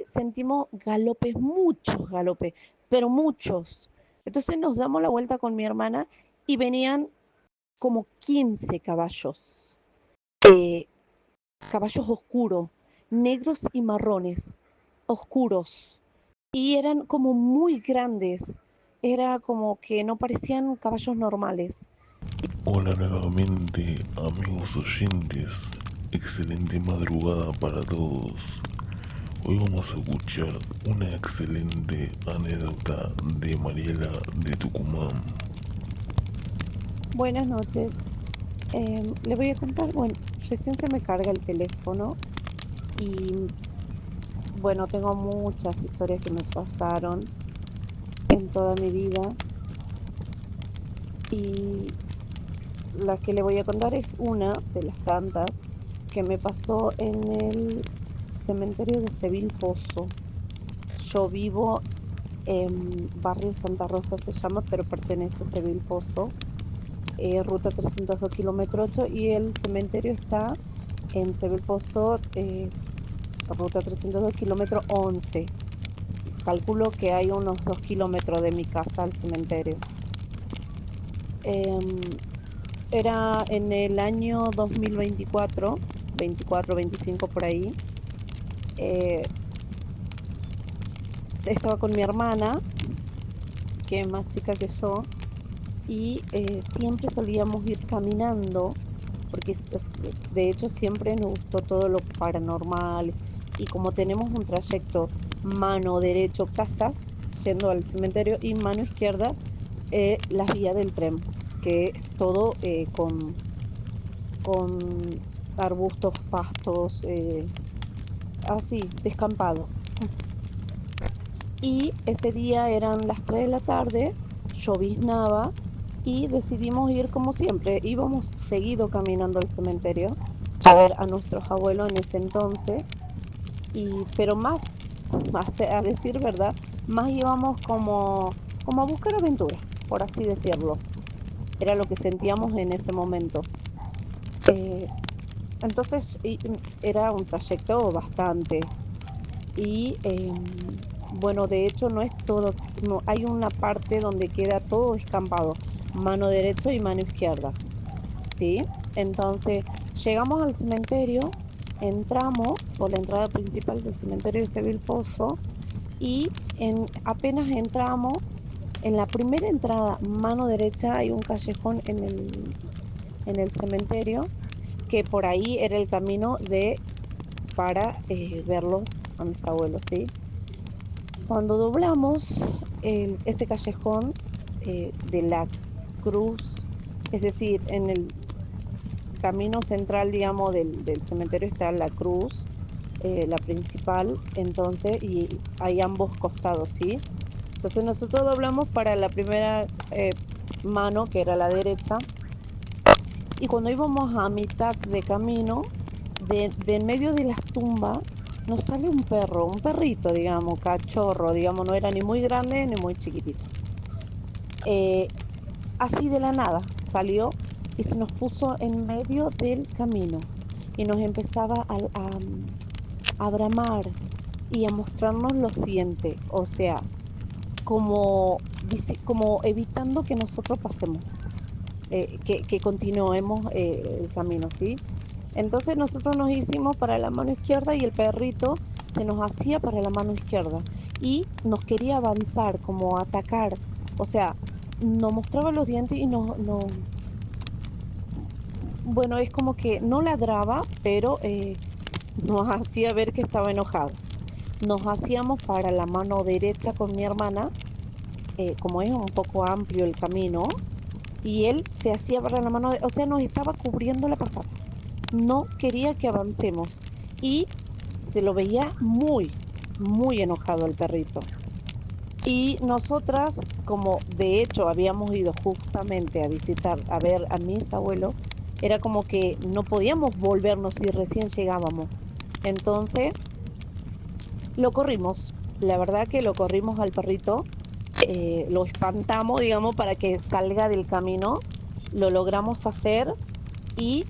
sentimos galopes, muchos galopes, pero muchos. Entonces nos damos la vuelta con mi hermana y venían como 15 caballos, eh, caballos oscuros, negros y marrones, oscuros, y eran como muy grandes, era como que no parecían caballos normales. Hola nuevamente, amigos oyentes. Excelente madrugada para todos. Hoy vamos a escuchar una excelente anécdota de Mariela de Tucumán. Buenas noches. Le voy a contar, bueno, recién se me carga el teléfono y bueno, tengo muchas historias que me pasaron en toda mi vida y la que le voy a contar es una de las tantas que me pasó en el cementerio de Seville Pozo. Yo vivo en barrio Santa Rosa se llama, pero pertenece a Seville Pozo, ruta 302 kilómetro 8 y el cementerio está en Seville Pozo, ruta 302 kilómetro 11. Calculo que hay unos 2 kilómetros de mi casa al cementerio. Eh, Era en el año 2024, 24, 25 por ahí. Eh, Estaba con mi hermana, que es más chica que yo, y siempre solíamos ir caminando, porque de hecho siempre nos gustó todo lo paranormal, y como tenemos un trayecto mano derecho casas, yendo al cementerio, y mano izquierda las vías del tren, que es todo con arbustos, pastos, así, descampado. Y ese día eran las 3 de la tarde, lloviznaba y decidimos ir como siempre. Íbamos seguido caminando al cementerio a ver a nuestros abuelos en ese entonces, pero más a decir verdad, más íbamos como a buscar aventura, por así decirlo. Era lo que sentíamos en ese momento. Eh, entonces era un trayecto bastante. Y bueno, de hecho no es todo, no, hay una parte donde queda todo descampado, mano derecha y mano izquierda, ¿sí? Entonces llegamos al cementerio, entramos por la entrada principal del cementerio de Seville Pozo y apenas entramos, en la primera entrada, mano derecha, hay un callejón en el cementerio, que por ahí era el camino para verlos a mis abuelos, ¿sí? Cuando doblamos ese callejón de la cruz, es decir, en el camino central, digamos, del cementerio está la cruz, la principal, entonces, y hay ambos costados, ¿sí? Entonces nosotros doblamos para la primera mano, que era la derecha, y cuando íbamos a mitad de camino, de en medio de las tumbas, nos sale un perro, un perrito, digamos, cachorro, digamos, no era ni muy grande ni muy chiquitito. Eh, Así de la nada salió y se nos puso en medio del camino y nos empezaba a bramar y a mostrarnos los dientes, o sea, como evitando que nosotros pasemos, que continuemos el camino, ¿sí? Entonces nosotros nos hicimos para la mano izquierda y el perrito se nos hacía para la mano izquierda y nos quería avanzar, como atacar, o sea, nos mostraba los dientes y bueno, es como que no ladraba, pero nos hacía ver que estaba enojado. Nos hacíamos para la mano derecha con mi hermana, como es un poco amplio el camino, y él se hacía para la mano, o sea, nos estaba cubriendo la pasada. No quería que avancemos y se lo veía muy, muy enojado el perrito. Y nosotras, como de hecho habíamos ido justamente a visitar, a ver a mis abuelos, era como que no podíamos volvernos si recién llegábamos. Entonces lo corrimos, la verdad que lo corrimos al perrito, lo espantamos, digamos, para que salga del camino, lo logramos hacer y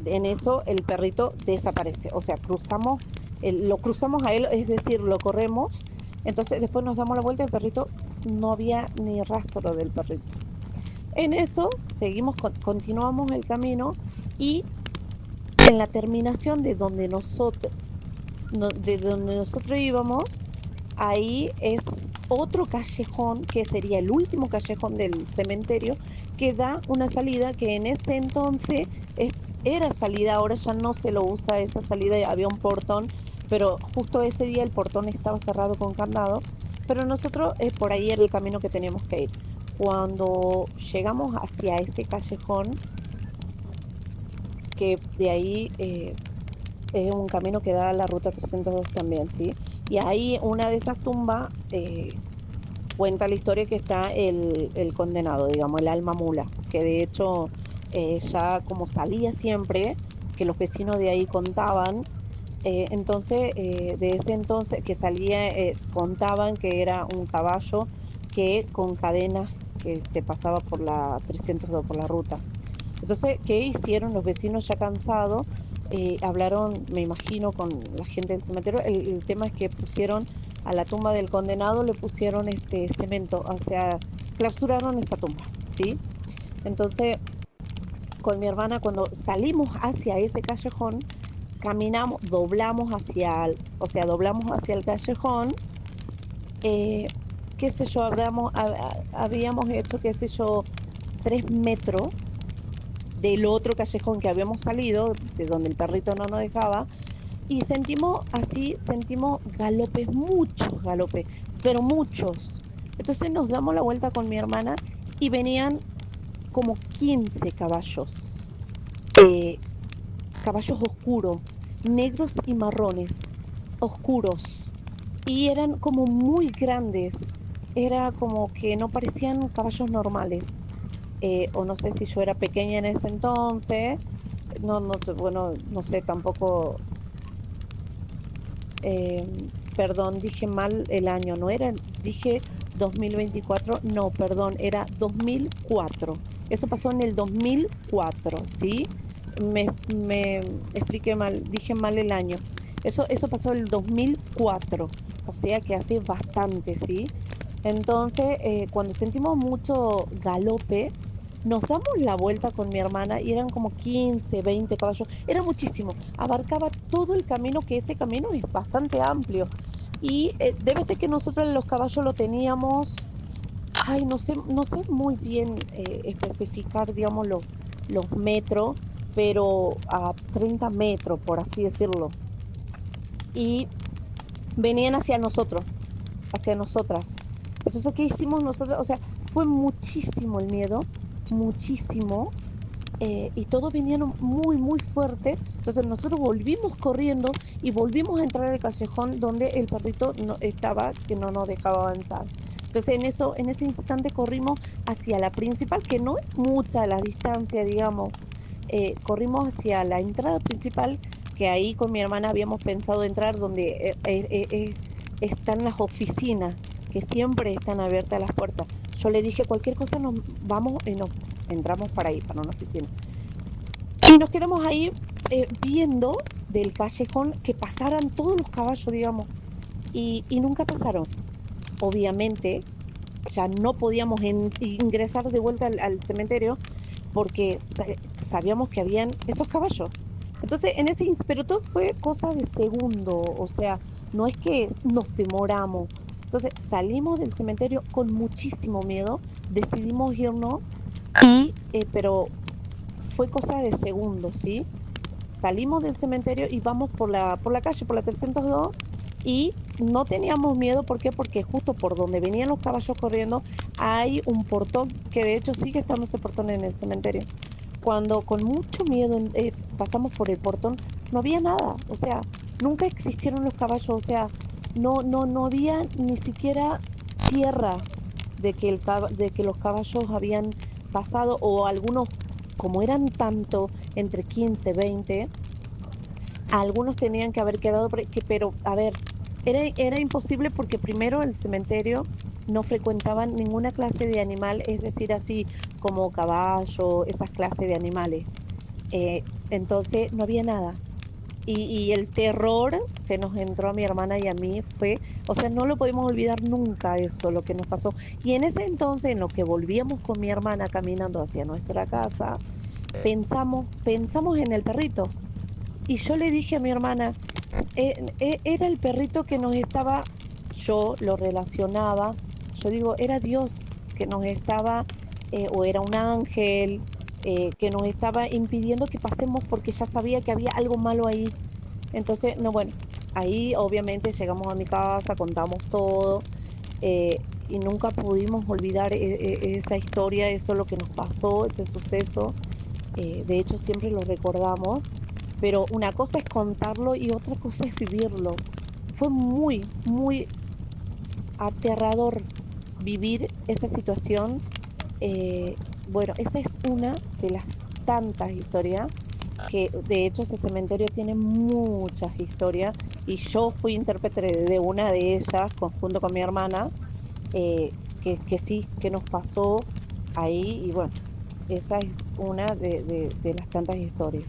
en eso el perrito desaparece. O sea, cruzamos lo cruzamos a él, es decir, lo corremos. Entonces después nos damos la vuelta y el perrito, no había ni rastro del perrito. En eso seguimos, continuamos el camino y en la terminación de donde nosotros íbamos, ahí es otro callejón que sería el último callejón del cementerio que da una salida que en ese entonces era salida, ahora ya no se lo usa esa salida, había un portón, pero justo ese día el portón estaba cerrado con candado, pero nosotros por ahí era el camino que teníamos que ir. Cuando llegamos hacia ese callejón, que de ahí es un camino que da a la ruta 302 también, ¿sí? Y ahí una de esas tumbas cuenta la historia que está el condenado, digamos, el alma mula, que de hecho ya como salía siempre, que los vecinos de ahí contaban, entonces de ese entonces que salía, contaban que era un caballo que con cadenas que se pasaba por la 302, por la ruta. Entonces, ¿qué hicieron los vecinos ya cansados? Hablaron, me imagino, con la gente del cementerio. El tema es que pusieron a la tumba del condenado, le pusieron este cemento, o sea, clausuraron esa tumba, ¿sí? Entonces, con mi hermana, cuando salimos hacia ese callejón, caminamos, o sea, doblamos hacia el callejón, eh, qué sé yo, habíamos hecho, qué sé yo, 3 metros del otro callejón que habíamos salido, de donde el perrito no nos dejaba, y sentimos galopes, muchos galopes, pero muchos. Entonces nos damos la vuelta con mi hermana y venían como 15 caballos, eh, caballos oscuros, negros y marrones, oscuros, y eran como muy grandes, era como que no parecían caballos normales. O no sé si yo era pequeña en ese entonces, no sé, bueno, no sé tampoco, eh, perdón, dije mal el año, no era, dije 2024, no, perdón, era 2004. Eso pasó en el 2004, ¿sí? Me expliqué mal, dije mal el año. Eso pasó en el 2004, o sea que hace bastante, ¿sí? Entonces, cuando sentimos mucho galope, nos damos la vuelta con mi hermana y eran como 15, 20 caballos, era muchísimo, abarcaba todo el camino, que ese camino es bastante amplio. Y debe ser que nosotros los caballos lo teníamos, ay, no sé muy bien especificar, digamos, los metros, pero a 30 metros, por así decirlo. Y venían hacia nosotros, hacia nosotras. Entonces, ¿qué hicimos nosotros? O sea, fue muchísimo el miedo, muchísimo, y todos vinieron muy, muy fuerte. Entonces nosotros volvimos corriendo y volvimos a entrar al callejón donde el perrito no, estaba, que no nos dejaba avanzar. Entonces en ese instante corrimos hacia la principal, que no es mucha la distancia, digamos. Corrimos hacia la entrada principal, que ahí con mi hermana habíamos pensado entrar, donde están las oficinas, que siempre están abiertas las puertas. Yo le dije, cualquier cosa nos vamos y nos entramos para ahí, para una oficina. Y nos quedamos ahí viendo del callejón que pasaran todos los caballos, digamos, y nunca pasaron. Obviamente, ya no podíamos ingresar de vuelta al cementerio porque sabíamos que habían esos caballos. Entonces, pero todo fue cosa de segundo, o sea, no es que nos demoramos. Entonces, salimos del cementerio con muchísimo miedo, decidimos irnos, pero fue cosa de segundos, ¿sí? Salimos del cementerio y vamos por la calle, por la 302, y no teníamos miedo. ¿Por qué? Porque justo por donde venían los caballos corriendo hay un portón, que de hecho sigue estando ese portón en el cementerio. Cuando con mucho miedo pasamos por el portón, no había nada, o sea, nunca existieron los caballos, o sea, no había ni siquiera tierra de que los caballos habían pasado, o algunos, como eran tanto, entre 15, 20, algunos tenían que haber quedado, pero a ver, era imposible porque primero el cementerio no frecuentaban ninguna clase de animal, es decir, así como caballo, esas clases de animales. Entonces no había nada. y el terror se nos entró a mi hermana y a mí, fue, o sea, no lo podemos olvidar nunca eso, lo que nos pasó. Y en ese entonces, en lo que volvíamos con mi hermana caminando hacia nuestra casa, pensamos en el perrito. Y yo le dije a mi hermana, era el perrito que nos estaba, yo lo relacionaba, yo digo, era Dios que nos estaba, o era un ángel, que nos estaba impidiendo que pasemos porque ya sabía que había algo malo ahí. Entonces, no, bueno, ahí obviamente llegamos a mi casa, contamos todo, y nunca pudimos olvidar esa historia, eso lo que nos pasó, ese suceso. De hecho, siempre lo recordamos, pero una cosa es contarlo y otra cosa es vivirlo. Fue muy, muy aterrador vivir esa situación. Bueno, esa es una de las tantas historias que de hecho ese cementerio tiene muchas historias y yo fui intérprete de una de ellas junto con mi hermana, que sí, que nos pasó ahí y bueno, esa es una de las tantas historias.